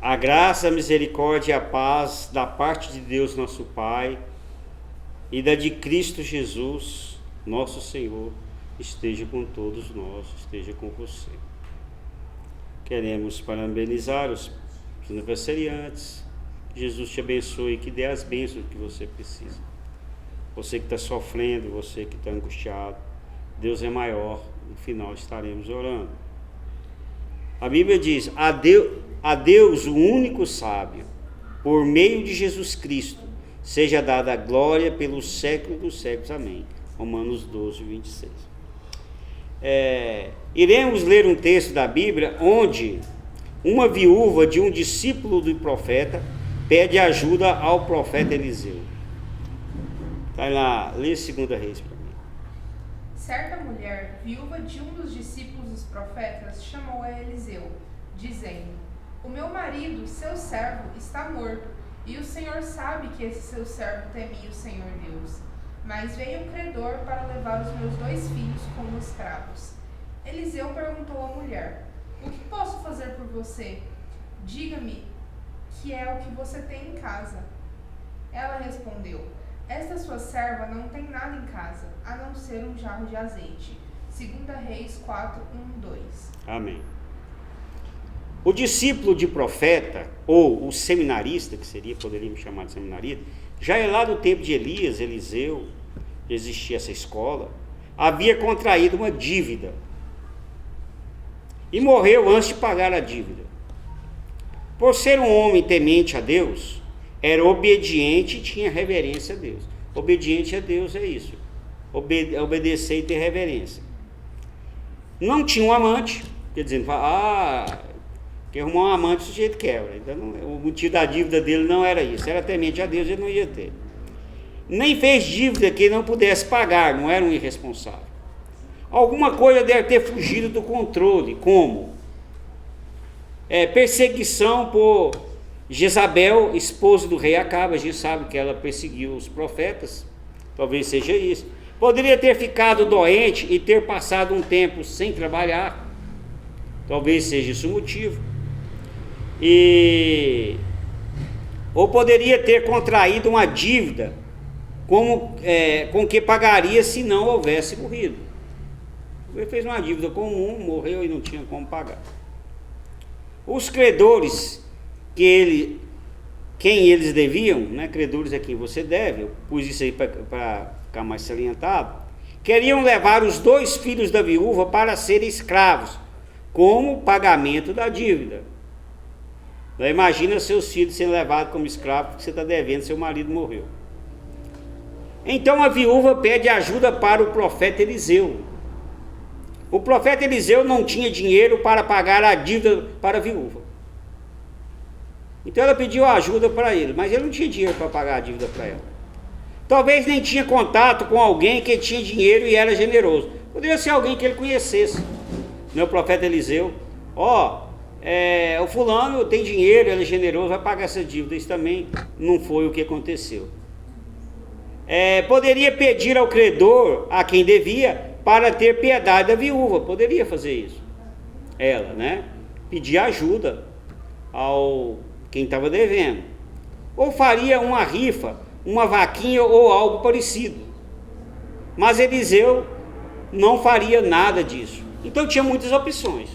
A graça, a misericórdia e a paz da parte de Deus nosso Pai e da de Cristo Jesus, nosso Senhor, esteja com todos nós, esteja com você. Queremos parabenizar os aniversariantes. Jesus te abençoe e que dê as bênçãos que você precisa. Você que está sofrendo, você que está angustiado, Deus é maior. No final estaremos orando. A Bíblia diz: a Deus, o único sábio, por meio de Jesus Cristo, seja dada a glória pelos séculos dos séculos. Amém. Romanos 12, 26. Iremos ler um texto da Bíblia onde uma viúva de um discípulo do profeta pede ajuda ao profeta Eliseu. Está lá, lê 2 Reis para mim. Certa mulher, viúva de um dos discípulos dos profetas, chamou a Eliseu, dizendo: O meu marido, seu servo, está morto, e o Senhor sabe que esse seu servo temia o Senhor Deus. Mas veio um credor para levar os meus 2 filhos como escravos. Eliseu perguntou à mulher: O que posso fazer por você? Diga-me que é o que você tem em casa. Ela respondeu: Esta sua serva não tem nada em casa, a não ser um jarro de azeite. 2 Reis 4, 1, 2. Amém. O discípulo de profeta, ou o seminarista, que seria, poderíamos chamar de seminarista, já é lá do tempo de Elias, Eliseu, existia essa escola, havia contraído uma dívida e morreu antes de pagar a dívida. Por ser um homem temente a Deus, era obediente e tinha reverência a Deus. Obediente a Deus é isso, obedecer e ter reverência. Não tinha um amante, quer dizer, que arrumar um amante do jeito quebra. Então, o motivo da dívida dele não era isso, era temente a Deus, ele não ia ter. Nem fez dívida que ele não pudesse pagar, não era um irresponsável. Alguma coisa deve ter fugido do controle, como? Perseguição por Jezabel, esposa do rei Acabe. A gente sabe que ela perseguiu os profetas, talvez seja isso. Poderia ter ficado doente e ter passado um tempo sem trabalhar, talvez seja isso o motivo. Ou poderia ter contraído uma dívida com que pagaria se não houvesse morrido. Ele fez uma dívida comum, morreu e não tinha como pagar. Os credores quem eles deviam, né? Credores é quem você deve, eu pus isso aí para ficar mais salientado, queriam levar os 2 filhos da viúva para serem escravos, como pagamento da dívida. Imagina seus filhos sendo levados como escravos porque você está devendo, seu marido morreu. Então a viúva pede ajuda para o profeta Eliseu. O profeta Eliseu não tinha dinheiro para pagar a dívida para a viúva. Então ela pediu ajuda para ele, mas ele não tinha dinheiro para pagar a dívida para ela. Talvez nem tinha contato com alguém que tinha dinheiro e era generoso. Poderia ser alguém que ele conhecesse. O profeta Eliseu: o fulano tem dinheiro, ele é generoso, vai pagar essa dívida. Isso também não foi o que aconteceu. Poderia pedir ao credor, a quem devia, para ter piedade da viúva. Poderia fazer isso. Ela, né? Pedir ajuda ao quem estava devendo. Ou faria uma rifa, uma vaquinha ou algo parecido. Mas Eliseu não faria nada disso. Então tinha muitas opções.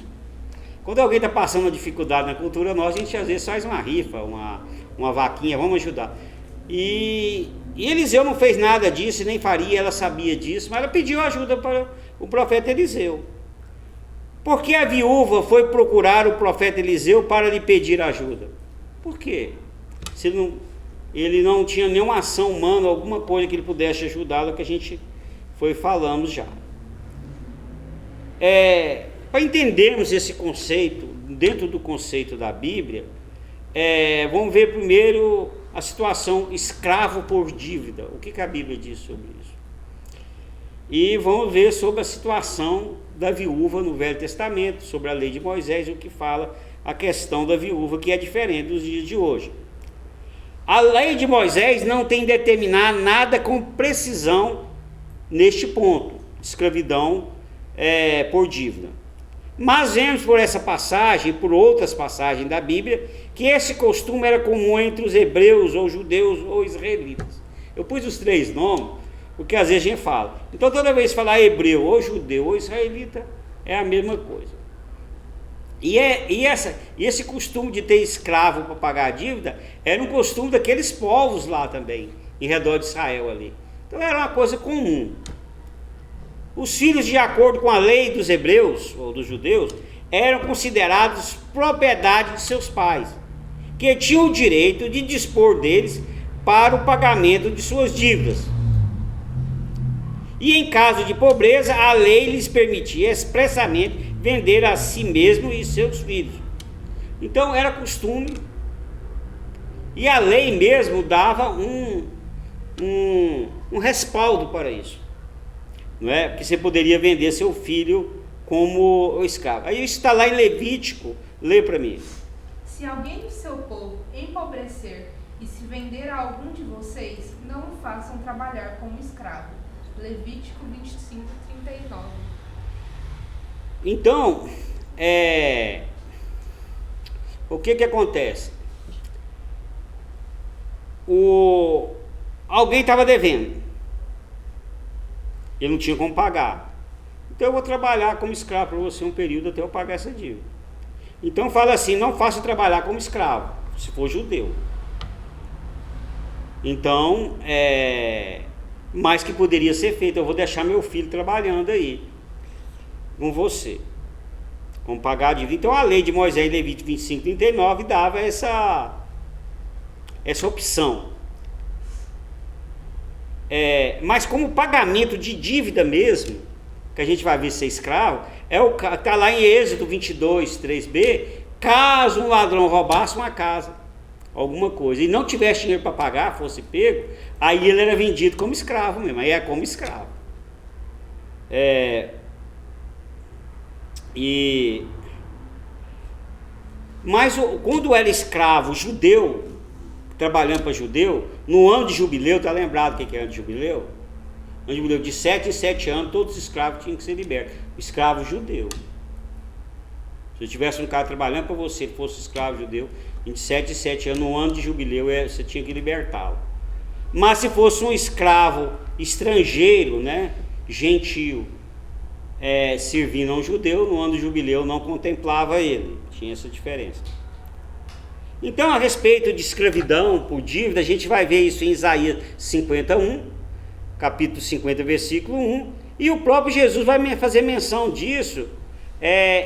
Quando alguém está passando uma dificuldade na cultura nossa, a gente às vezes faz uma rifa, uma vaquinha, vamos ajudar. E Eliseu não fez nada disso, nem faria, ela sabia disso, mas ela pediu ajuda para o profeta Eliseu. Por que a viúva foi procurar o profeta Eliseu para lhe pedir ajuda? Por quê? Se ele não tinha nenhuma ação humana, alguma coisa que ele pudesse ajudá-lo, que a gente falamos já. Para entendermos esse conceito, dentro do conceito da Bíblia, vamos ver primeiro a situação escravo por dívida. O que a Bíblia diz sobre isso? E vamos ver sobre a situação da viúva no Velho Testamento, sobre a lei de Moisés, o que fala a questão da viúva, que é diferente dos dias de hoje. A lei de Moisés não tem determinado nada com precisão neste ponto, escravidão por dívida. Mas vemos por essa passagem e por outras passagens da Bíblia que esse costume era comum entre os hebreus ou judeus ou israelitas. Eu pus os 3 nomes porque às vezes a gente fala. Então toda vez que falar hebreu ou judeu ou israelita é a mesma coisa. E esse costume de ter escravo para pagar a dívida era um costume daqueles povos lá também, em redor de Israel ali. Então era uma coisa comum. Os filhos, de acordo com a lei dos hebreus ou dos judeus, eram considerados propriedade de seus pais, que tinham o direito de dispor deles para o pagamento de suas dívidas. E em caso de pobreza, a lei lhes permitia expressamente vender a si mesmo e seus filhos. Então era costume, e a lei mesmo dava um respaldo para isso, não é? Porque você poderia vender seu filho como escravo. Aí isso está lá em Levítico, lê para mim. Se alguém do seu povo empobrecer e se vender a algum de vocês, não o façam trabalhar como escravo. Levítico 25:39. Então, o que acontece? Alguém estava devendo, ele não tinha como pagar, então eu vou trabalhar como escravo para você um período até eu pagar essa dívida. Então fala assim: não faça trabalhar como escravo, se for judeu. Então, mas que poderia ser feito, eu vou deixar meu filho trabalhando aí com você, como pagar a dívida. Então a lei de Moisés, Levítico 25:39, dava essa opção. Mas como pagamento de dívida mesmo, que a gente vai ver ser escravo, está lá em Êxodo 22:3b, caso um ladrão roubasse uma casa, alguma coisa, e não tivesse dinheiro para pagar, fosse pego, aí ele era vendido como escravo mesmo, aí é como escravo. Mas quando era escravo judeu, trabalhando para judeu, no ano de jubileu, está lembrado o que é ano de jubileu? Ano de jubileu, de 7 em 7 anos, todos os escravos tinham que ser libertos. Escravo judeu. Se tivesse um cara trabalhando para você, que fosse escravo judeu, de 7 em 7 anos, no ano de jubileu, você tinha que libertá-lo. Mas se fosse um escravo estrangeiro, né, gentil, servindo a um judeu, no ano de jubileu não contemplava ele. Tinha essa diferença. Então, a respeito de escravidão por dívida, a gente vai ver isso em Isaías 51, capítulo 50, versículo 1, e o próprio Jesus vai fazer menção disso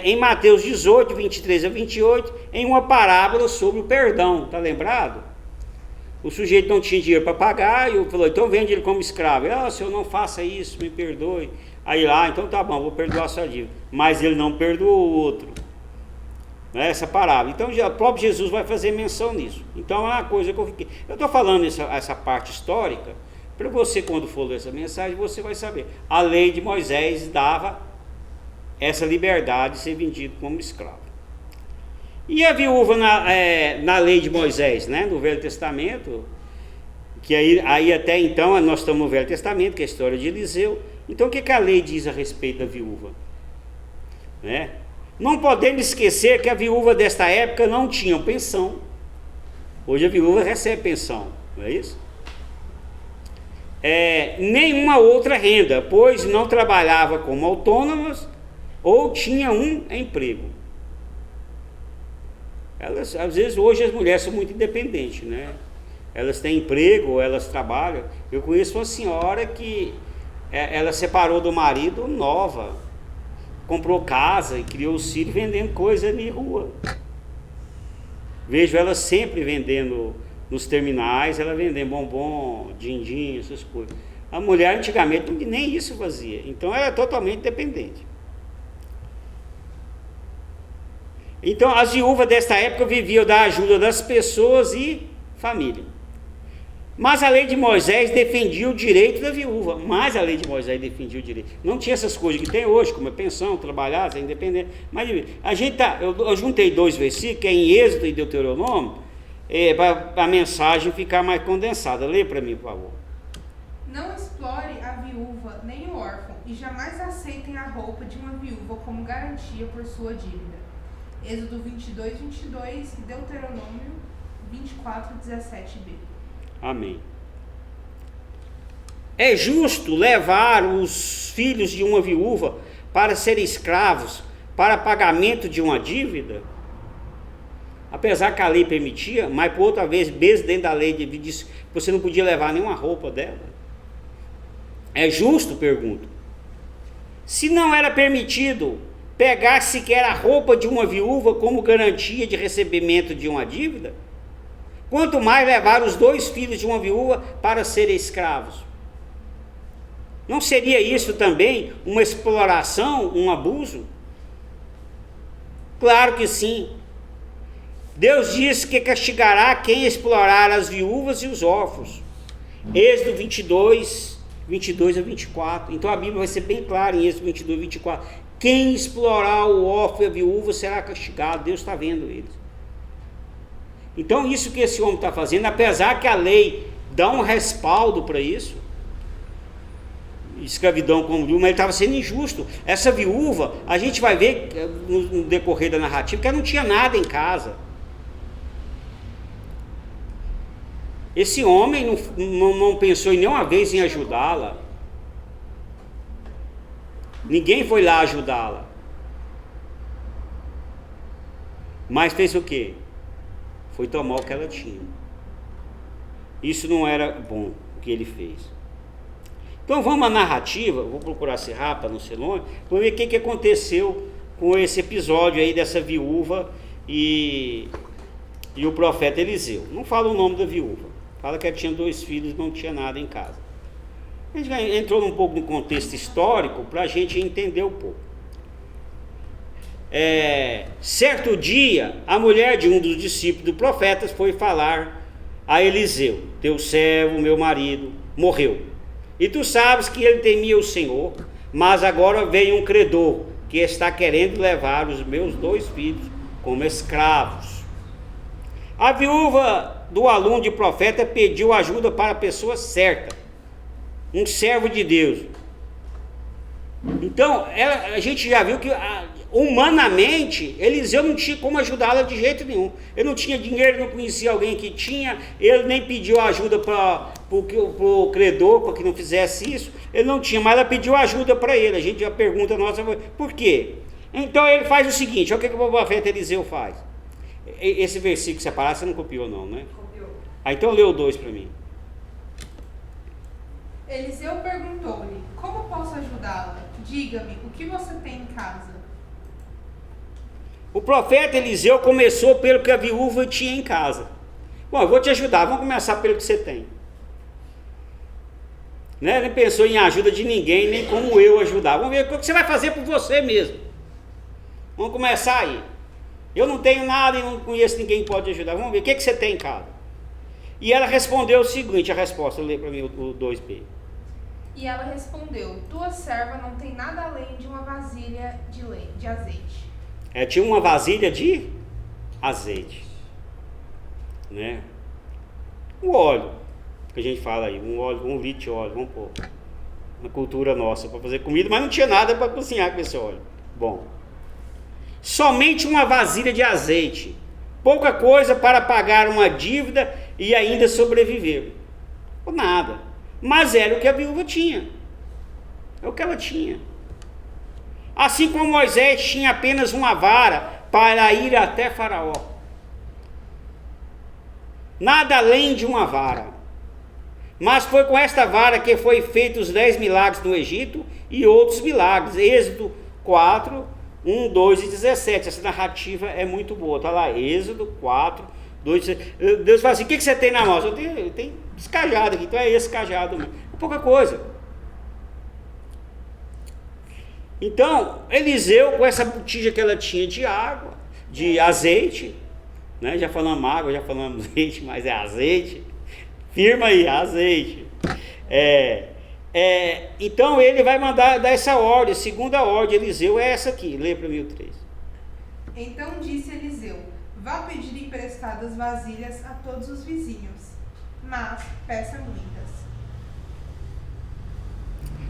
em Mateus 18, 23 a 28, em uma parábola sobre o perdão, está lembrado? O sujeito não tinha dinheiro para pagar, e eu falou: então vende ele como escravo. Senhor, não faça isso, me perdoe. Aí lá, então tá bom, vou perdoar a sua dívida. Mas ele não perdoou o outro. Essa parábola. Então o próprio Jesus vai fazer menção nisso. Então é uma coisa que eu fiquei. Eu estou falando essa parte histórica, para você, quando for ler essa mensagem, você vai saber. A lei de Moisés dava essa liberdade de ser vendido como escravo. E a viúva na lei de Moisés, né, no Velho Testamento, que aí até então nós estamos no Velho Testamento, que é a história de Eliseu. Então o que a lei diz a respeito da viúva? Né? Não podemos esquecer que a viúva desta época não tinha pensão. Hoje a viúva recebe pensão, não é isso? Nenhuma outra renda, pois não trabalhava como autônomas ou tinha um emprego. Às vezes hoje as mulheres são muito independentes, né? Elas têm emprego, elas trabalham. Eu conheço uma senhora que ela separou do marido nova, comprou casa e criou os filhos vendendo coisa na rua. Vejo ela sempre vendendo nos terminais, ela vendendo bombom, din-din, essas coisas. A mulher antigamente nem isso fazia, então ela é totalmente dependente. Então as viúvas desta época viviam da ajuda das pessoas e família. Mas a lei de Moisés defendia o direito da viúva. Não tinha essas coisas que tem hoje, como a pensão, trabalhar, ser independente. Mas eu juntei 2 versículos, que é em Êxodo e Deuteronômio, para a mensagem ficar mais condensada. Lê para mim, por favor. Não explore a viúva nem o órfão, e jamais aceitem a roupa de uma viúva como garantia por sua dívida. Êxodo 22, 22 e Deuteronômio 24, 17b. Amém. É justo levar os filhos de uma viúva para serem escravos para pagamento de uma dívida? Apesar que a lei permitia, mas por outra vez, mesmo dentro da lei, disse que você não podia levar nenhuma roupa dela. É justo? Pergunto. Se não era permitido pegar sequer a roupa de uma viúva como garantia de recebimento de uma dívida, quanto mais levar os 2 filhos de uma viúva para serem escravos. Não seria isso também uma exploração, um abuso? Claro que sim. Deus disse que castigará quem explorar as viúvas e os órfãos. Êxodo 22, 22 a 24. Então a Bíblia vai ser bem clara em Êxodo 22, 24. Quem explorar o órfão e a viúva será castigado. Deus está vendo eles. Então isso que esse homem está fazendo, apesar que a lei dá um respaldo para isso, escravidão como viúva, mas ele estava sendo injusto. Essa viúva, a gente vai ver no decorrer da narrativa que ela não tinha nada em casa. Esse homem não pensou em nenhuma vez em ajudá-la. Ninguém foi lá ajudá-la. Mas fez o quê? Foi tomar o que ela tinha. Isso não era bom, o que ele fez. Então vamos à narrativa, vou procurar ser rápido, para não ser longe, para ver o que aconteceu com esse episódio aí dessa viúva e o profeta Eliseu. Não fala o nome da viúva, fala que ela tinha 2 filhos e não tinha nada em casa. A gente entrou um pouco no contexto histórico para a gente entender um pouco. Certo dia, a mulher de um dos discípulos do profeta foi falar a Eliseu: teu servo, meu marido, morreu. E tu sabes que ele temia o Senhor, mas agora vem um credor que está querendo levar os meus 2 filhos como escravos. A viúva do aluno de profeta pediu ajuda para a pessoa certa, um servo de Deus. Então, a gente já viu que humanamente Eliseu não tinha como ajudá-la de jeito nenhum. Ele não tinha dinheiro, não conhecia alguém que tinha, ele nem pediu ajuda para o credor para que não fizesse isso, ele não tinha, mas ela pediu ajuda para ele. A gente já pergunta a nossa, por quê? Então ele faz o seguinte, olha o que o profeta Eliseu faz. Esse versículo separado você não copiou não, né? Copiou. Então lê o 2 para mim. Eliseu perguntou-lhe: como posso ajudá-la? Diga-me, o que você tem em casa? O profeta Eliseu começou pelo que a viúva tinha em casa. Bom, eu vou te ajudar, vamos começar pelo que você tem. Né? Não pensou em ajuda de ninguém, nem como eu ajudar. Vamos ver o que você vai fazer por você mesmo. Vamos começar aí. Eu não tenho nada e não conheço ninguém que pode ajudar. Vamos ver, o que você tem em casa? E ela respondeu o seguinte, a resposta, lê para mim o 2b. E ela respondeu: tua serva não tem nada além de uma vasilha de azeite. Tinha uma vasilha de azeite, né? O óleo, que a gente fala aí, um óleo, 1 litro de óleo, vamos pôr, na cultura nossa, para fazer comida, mas não tinha nada para cozinhar com esse óleo. Bom, somente uma vasilha de azeite, pouca coisa para pagar uma dívida e ainda sobreviver. Ou nada, mas era o que a viúva tinha, é o que ela tinha. Assim como Moisés tinha apenas uma vara para ir até Faraó. Nada além de uma vara. Mas foi com esta vara que foi feito os 10 milagres no Egito e outros milagres. Êxodo 4, 1, 2 e 17. Essa narrativa é muito boa. Está lá, Êxodo 4, 2 e 17. Deus fala assim, o que você tem na mão? Eu tenho esse cajado aqui, então é esse cajado mesmo. É pouca coisa. Então, Eliseu, com essa botija que ela tinha de água, de azeite, né? Já falamos água, já falamos leite, mas é azeite. Firma aí, azeite. Então, ele vai mandar dar essa ordem. A segunda ordem de Eliseu é essa aqui. Lê para mim o 3. Então disse Eliseu: vá pedir emprestadas vasilhas a todos os vizinhos, mas peça muitas.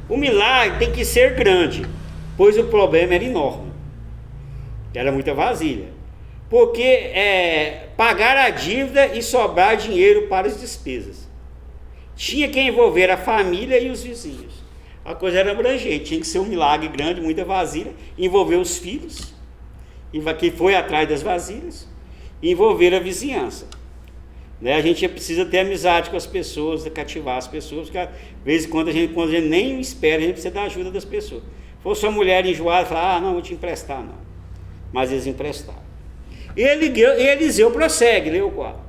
O milagre tem que ser grande, pois o problema era enorme. Era muita vasilha. Porque pagar a dívida e sobrar dinheiro para as despesas. Tinha que envolver a família e os vizinhos. A coisa era abrangente, tinha que ser um milagre grande, muita vasilha, envolver os filhos, que foi atrás das vasilhas, e envolver a vizinhança. Né? A gente precisa ter amizade com as pessoas, cativar as pessoas, porque às vezes quando a gente nem espera, a gente precisa da ajuda das pessoas. Se fosse uma mulher enjoada, falar, não, vou te emprestar, não. Mas eles emprestaram. E Eliseu prossegue, lê o 4.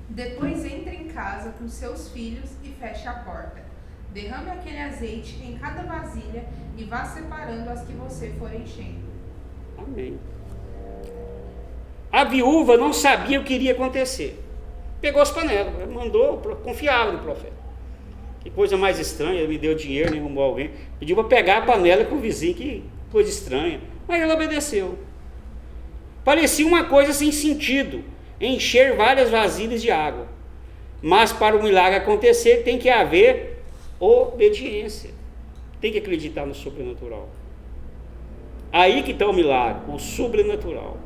Depois entre em casa com seus filhos e feche a porta. Derrame aquele azeite em cada vasilha e vá separando as que você for enchendo. Amém. A viúva não sabia o que iria acontecer. Pegou as panelas, mandou, confiava no profeta. Que coisa mais estranha, ele me deu dinheiro, nem arrumou alguém. Pediu para pegar a panela com o vizinho, que coisa estranha. Mas ele obedeceu. Parecia uma coisa sem sentido, encher várias vasilhas de água. Mas para o milagre acontecer, tem que haver obediência. Tem que acreditar no sobrenatural. Aí que está o milagre, o sobrenatural.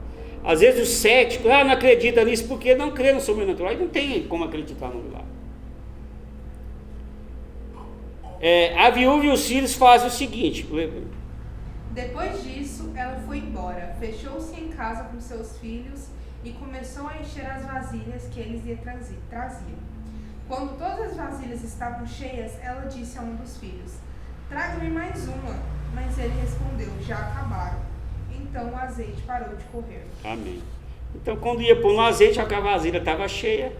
Às vezes o cético, não acredita nisso porque não crê no sobrenatural. Aí não tem como acreditar no milagre. A viúva e os filhos fazem o seguinte. Depois disso, ela foi embora, fechou-se em casa com seus filhos e começou a encher as vasilhas que eles lhe traziam. Quando todas as vasilhas estavam cheias, ela disse a um dos filhos, traga-me mais uma. Mas ele respondeu, já acabaram. Então o azeite parou de correr. Amém. Então quando ia pôr no azeite, a vasilha estava cheia,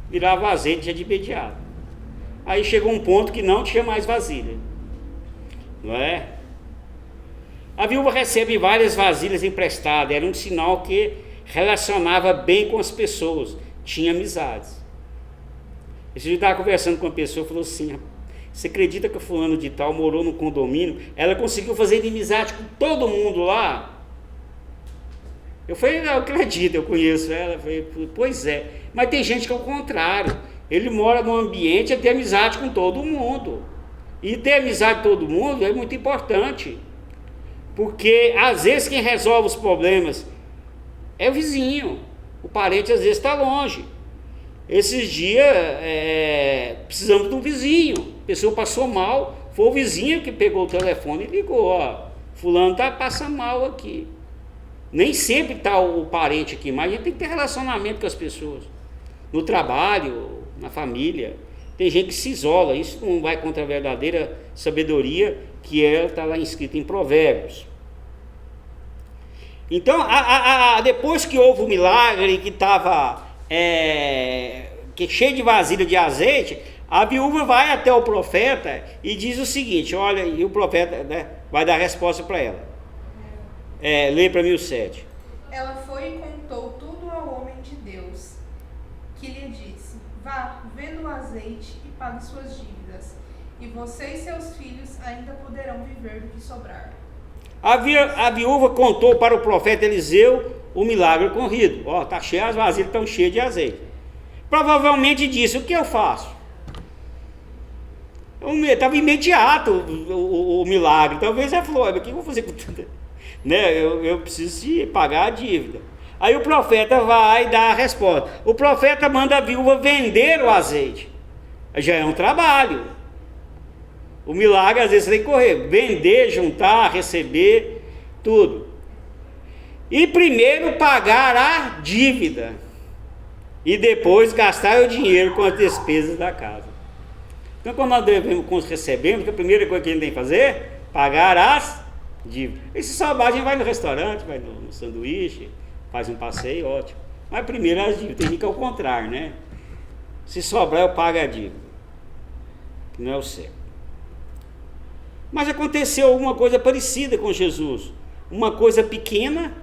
virava azeite já de imediato. Aí chegou um ponto que não tinha mais vasilha. Não é? A viúva recebe várias vasilhas emprestadas, era um sinal que relacionava bem com as pessoas, tinha amizades. Esse dia eu estava conversando com uma pessoa e falou assim, você acredita que o fulano de tal morou no condomínio, ela conseguiu fazer inimizade com todo mundo lá? Eu falei, não, eu acredito, eu conheço ela. Eu falei, pois é, mas tem gente que é o contrário, ele mora num ambiente e tem amizade com todo mundo, e ter amizade com todo mundo é muito importante, porque às vezes quem resolve os problemas é o vizinho, o parente às vezes está longe. Esses dias precisamos de um vizinho, a pessoa passou mal, foi o vizinho que pegou o telefone e ligou, fulano passa mal aqui. Nem sempre está o parente aqui, mas a gente tem que ter relacionamento com as pessoas, no trabalho, na família. Tem gente que se isola, isso não vai contra a verdadeira sabedoria que está lá escrita em Provérbios. Então, depois que houve o milagre, que estava cheio de vasilha de azeite, a viúva vai até o profeta e diz o seguinte, olha, e o profeta vai dar a resposta para ela. Lê para mim o 7. Ela foi e contou tudo ao homem de Deus, que lhe disse, vá, venda o azeite e pague suas dívidas, e você e seus filhos ainda poderão viver do que sobrar. A viúva contou para o profeta Eliseu o milagre ocorrido. Está cheio, as vasilhas estão cheias de azeite. Provavelmente disse, o que eu faço? Estava imediato o milagre. Talvez ela falou, o que eu vou fazer com tudo? Eu preciso pagar a dívida. Aí o profeta vai dar a resposta. O profeta manda a viúva vender o azeite. Já é um trabalho. O milagre às vezes tem que correr, vender, juntar, receber, tudo. E primeiro pagar a dívida. E depois gastar o dinheiro com as despesas da casa. Então quando nós recebemos, a primeira coisa que a gente tem que fazer, pagar as dívidas. E se sobrar, a gente vai no restaurante, vai no sanduíche, faz um passeio, ótimo. Mas primeiro as dívidas, tem gente que é o contrário, né? Se sobrar, eu pago a dívida. Não é o certo. Mas aconteceu alguma coisa parecida com Jesus. Uma coisa pequena,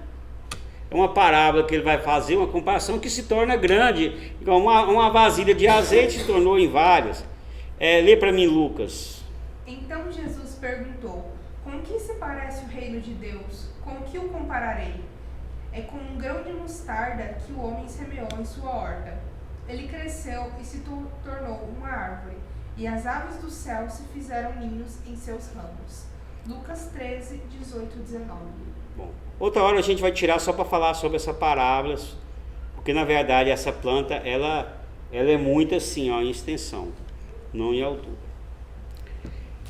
é uma parábola que ele vai fazer, uma comparação que se torna grande. Uma vasilha de azeite se tornou em várias. Lê para mim Lucas. Então Jesus perguntou, com que se parece o reino de Deus? Com que o compararei? É com um grão de mostarda que o homem semeou em sua horta. Ele cresceu e se tornou uma árvore, e as aves do céu se fizeram ninhos em seus ramos. Lucas 13, 18 e 19. Bom, outra hora a gente vai tirar só para falar sobre essa parábola, porque na verdade essa planta, ela é muito assim, ó, em extensão, não em altura.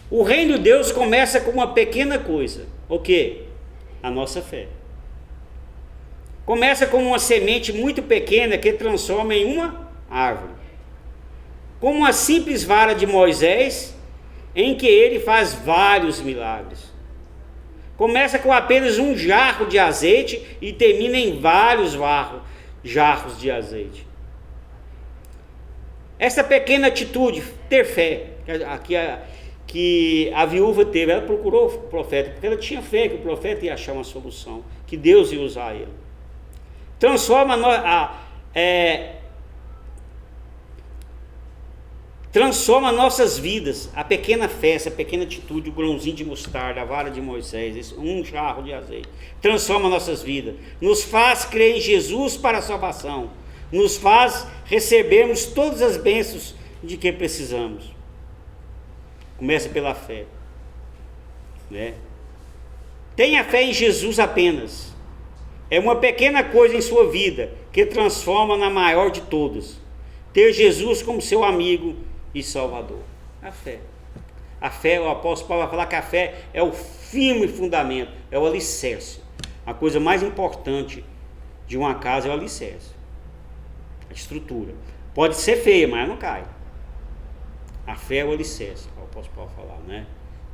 O reino de Deus começa com uma pequena coisa. O quê? A nossa fé. Começa com uma semente muito pequena que transforma em uma árvore. Como uma simples vara de Moisés, em que ele faz vários milagres. Começa com apenas um jarro de azeite e termina em vários jarros de azeite. Essa pequena atitude, ter fé, que a viúva teve, ela procurou o profeta, porque ela tinha fé que o profeta ia achar uma solução, que Deus ia usar ele. Transforma nossas vidas, a pequena fé, essa pequena atitude, o grãozinho de mostarda, a vara de Moisés, um jarro de azeite, transforma nossas vidas, nos faz crer em Jesus para a salvação, nos faz recebermos todas as bênçãos de que precisamos. Começa pela fé, né? Tenha fé em Jesus apenas. É uma pequena coisa em sua vida que transforma na maior de todas. Ter Jesus como seu amigo e Salvador. A fé. A fé, o apóstolo Paulo vai falar que a fé é o firme fundamento, é o alicerce. A coisa mais importante de uma casa é o alicerce. A estrutura. Pode ser feia, mas não cai. A fé é o alicerce, o apóstolo Paulo falar, né?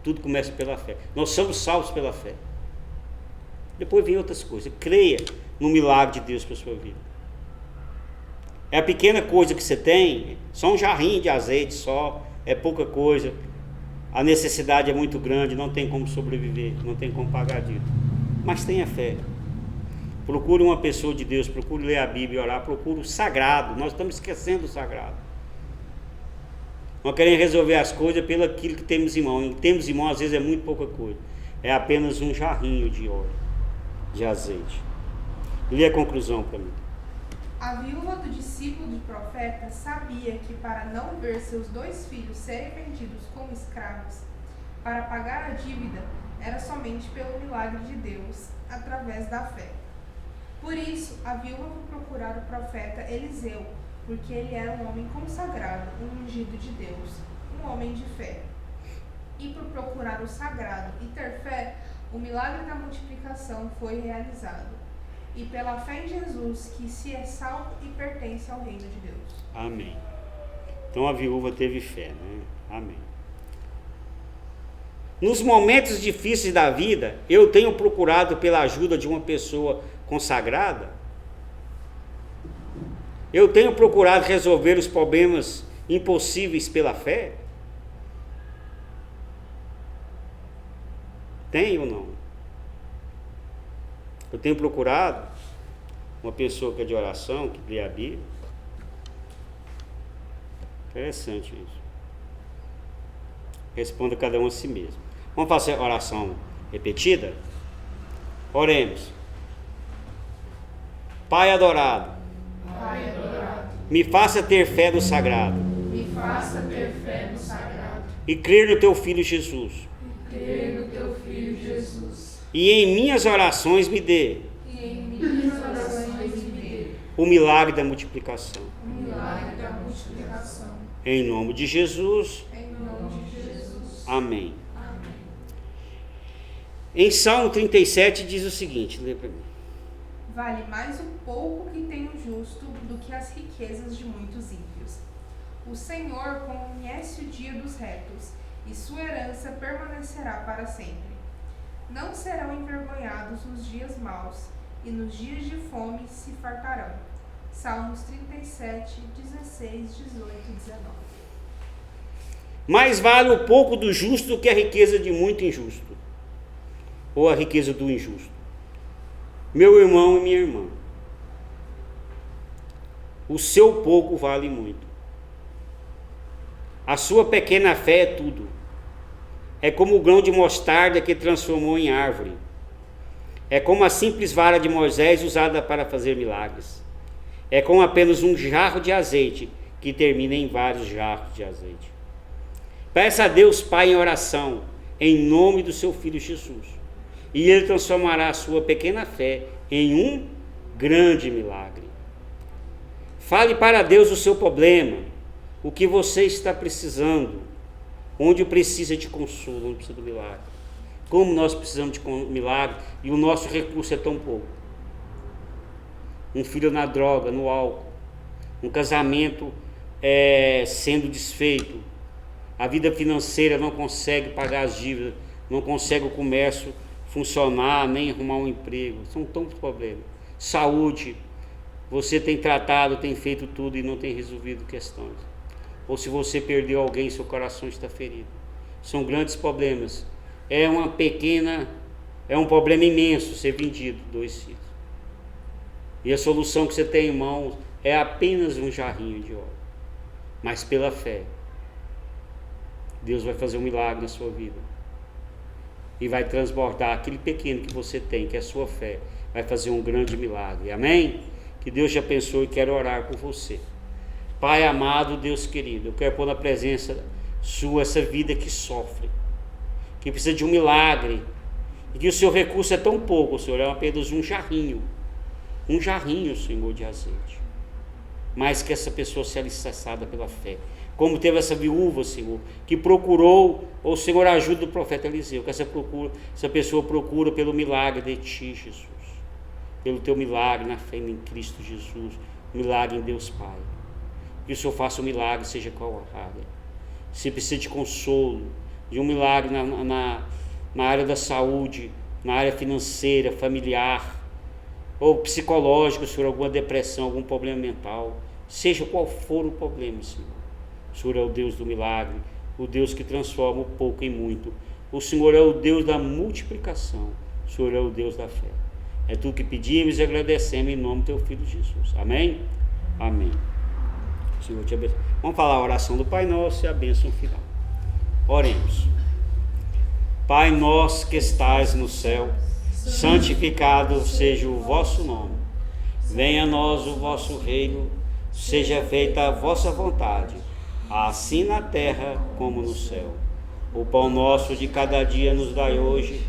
Tudo começa pela fé. Nós somos salvos pela fé. Depois vem outras coisas. Creia no milagre de Deus para a sua vida. É a pequena coisa que você tem, só um jarrinho de azeite só, é pouca coisa. A necessidade é muito grande, não tem como sobreviver, não tem como pagar dívida. Mas tenha fé. Procure uma pessoa de Deus, procure ler a Bíblia e orar, procure o sagrado. Nós estamos esquecendo o sagrado. Nós queremos resolver as coisas pelo aquilo que temos em mão. E temos em mão, às vezes, é muito pouca coisa. É apenas um jarrinho de óleo, de azeite. Lê a conclusão para mim. A viúva do discípulo do profeta sabia que para não ver seus 2 filhos serem vendidos como escravos, para pagar a dívida, era somente pelo milagre de Deus, através da fé. Por isso, a viúva foi procurar o profeta Eliseu, porque ele era um homem consagrado, um ungido de Deus, um homem de fé. E por procurar o sagrado e ter fé, o milagre da multiplicação foi realizado. E pela fé em Jesus, que se é salvo e pertence ao reino de Deus. Amém. Então a viúva teve fé, né? Amém. Nos momentos difíceis da vida, eu tenho procurado pela ajuda de uma pessoa consagrada. Eu tenho procurado resolver os problemas impossíveis pela fé? Tem ou não? Eu tenho procurado uma pessoa que é de oração, que lê a Bíblia. Interessante isso. Responda cada um a si mesmo. Vamos fazer oração repetida? Oremos. Pai adorado, me faça ter fé no sagrado. Me faça ter fé no sagrado. E crer no teu Filho Jesus. E crer no teu Filho Jesus. E em minhas orações me dê. E em minhas orações me dê. O milagre da multiplicação. O milagre da multiplicação. Em nome de Jesus. Em nome de Jesus. Amém. Amém. Em Salmo 37 diz o seguinte, lê para mim. Vale mais o pouco que tem o justo do que as riquezas de muitos ímpios. O Senhor conhece o dia dos retos, e sua herança permanecerá para sempre. Não serão envergonhados nos dias maus, e nos dias de fome se fartarão. Salmos 37, 16, 18 e 19. Mais vale o pouco do justo do que a riqueza de muito injusto. Ou a riqueza do injusto. Meu irmão e minha irmã, o seu pouco vale muito. A sua pequena fé é tudo. É como o grão de mostarda que transformou em árvore. É como a simples vara de Moisés usada para fazer milagres. É como apenas um jarro de azeite que termina em vários jarros de azeite. Peça a Deus Pai em oração, em nome do seu Filho Jesus. E Ele transformará a sua pequena fé em um grande milagre. Fale para Deus o seu problema, o que você está precisando, onde precisa de consolo, onde precisa do milagre. Como nós precisamos de milagre e o nosso recurso é tão pouco. Um filho na droga, no álcool, um casamento sendo desfeito, a vida financeira não consegue pagar as dívidas, não consegue o comércio funcionar, nem arrumar um emprego, são tantos problemas. Saúde, você tem tratado, tem feito tudo e não tem resolvido questões. Ou se você perdeu alguém, seu coração está ferido. São grandes problemas. É um problema imenso ser vendido 2 filhos. E a solução que você tem em mãos é apenas um jarrinho de óleo. Mas pela fé, Deus vai fazer um milagre na sua vida. E vai transbordar aquele pequeno que você tem, que é a sua fé. Vai fazer um grande milagre. Amém? Que Deus te abençoe e quero orar por você. Pai amado, Deus querido, eu quero pôr na presença sua essa vida que sofre, que precisa de um milagre, e que o seu recurso é tão pouco, Senhor, é apenas um jarrinho, Senhor, de azeite. Mas que essa pessoa seja alicerçada pela fé. Como teve essa viúva, Senhor, que procurou, ou Senhor, a ajuda do profeta Eliseu, que essa pessoa procura pelo milagre de Ti, Jesus. Pelo Teu milagre na fé em Cristo Jesus, milagre em Deus Pai. Que o Senhor faça um milagre, seja qual a área. Se precisa de consolo, de um milagre na área da saúde, na área financeira, familiar, ou psicológico, Senhor, alguma depressão, algum problema mental, seja qual for o problema, Senhor. O Senhor é o Deus do milagre, o Deus que transforma o pouco em muito. O Senhor é o Deus da multiplicação, o Senhor é o Deus da fé. É tudo que pedimos e agradecemos em nome do Teu Filho Jesus. Amém? Amém. O Senhor te abençoe. Vamos falar a oração do Pai Nosso e a bênção final. Oremos. Pai nosso que estais no céu, santificado seja o vosso nome. Venha a nós o vosso reino, seja feita a vossa vontade, assim na terra como no céu. O pão nosso de cada dia nos dai hoje,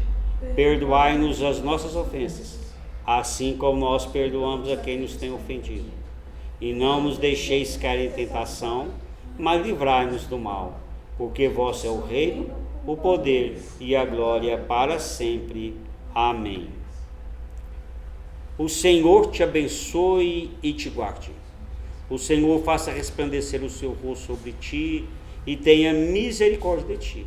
perdoai-nos as nossas ofensas, assim como nós perdoamos a quem nos tem ofendido. E não nos deixeis cair em tentação, mas livrai-nos do mal, porque vosso é o reino, o poder e a glória para sempre. Amém. O Senhor te abençoe e te guarde. O Senhor faça resplandecer o seu rosto sobre ti e tenha misericórdia de ti.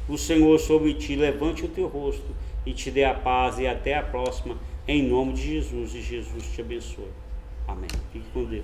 O Senhor sobre ti levante o teu rosto e te dê a paz, e até a próxima, em nome de Jesus, e Jesus te abençoe. Amém. Fique com Deus.